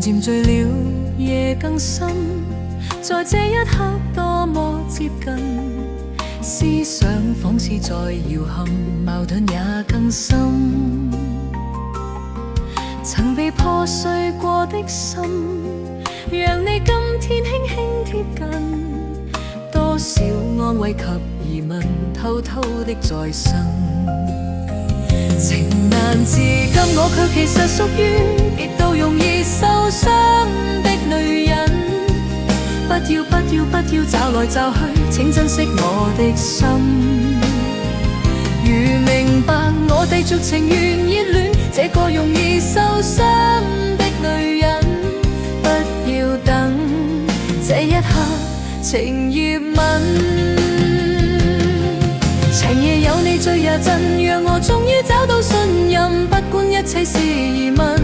漸漸醉了，夜更深，在這一刻多麼接近，思想仿似在搖撼，矛盾也更深。曾被破碎過的心，讓你今天輕輕貼近，多少安慰及疑問，偷偷的再生。情難自禁，我卻其實屬於極度容易受傷的女人。不要不要不要找來找去，請珍惜我的心。如明白我哋續情願熱戀，這個容易受傷的女人，不要等這一刻情熱吻。長夜有你醉也震，讓我終於找到信任，不管一切是疑問，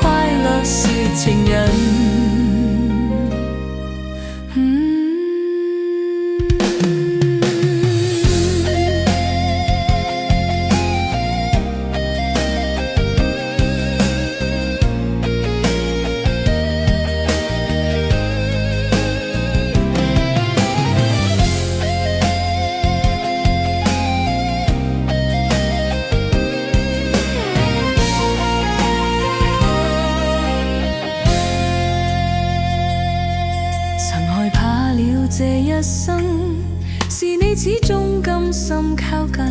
快樂是情人。這一生是你始終甘心靠近，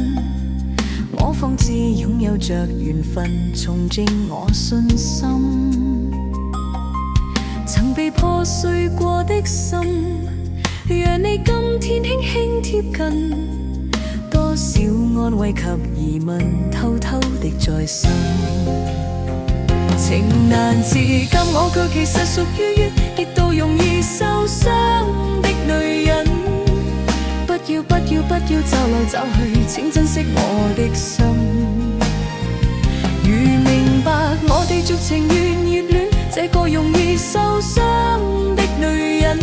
我方知擁有着緣分，重整我信心。曾被破碎過的心，讓你今天輕輕貼近，多少安慰及疑問，偷偷的再生。情難自禁，我卻其實屬於極度容易受傷的女人。不要不要不要找來找去，請珍惜我的心。如明白我哋續情願熱戀，這個容易受傷的女人，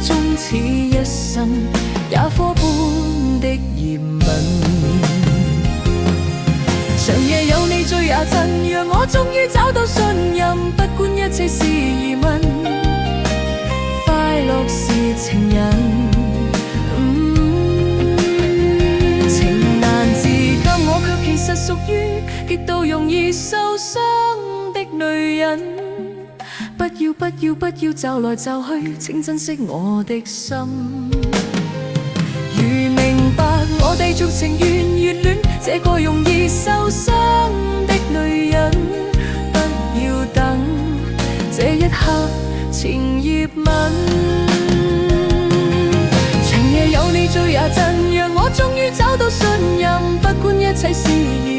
終此一生也火般的熱吻。長夜有你醉也震，讓我終於找到信任，不管一切是疑問，快樂是情人。情難自禁，我卻其實屬於極度容易受傷的女人。不要不要不要找來找去，請珍惜我的心。如明白我哋續情願熱戀，這個容易受傷的女人，不要等這一刻情熱吻。長夜有你醉也震，讓我終於找到信任，不管一切是疑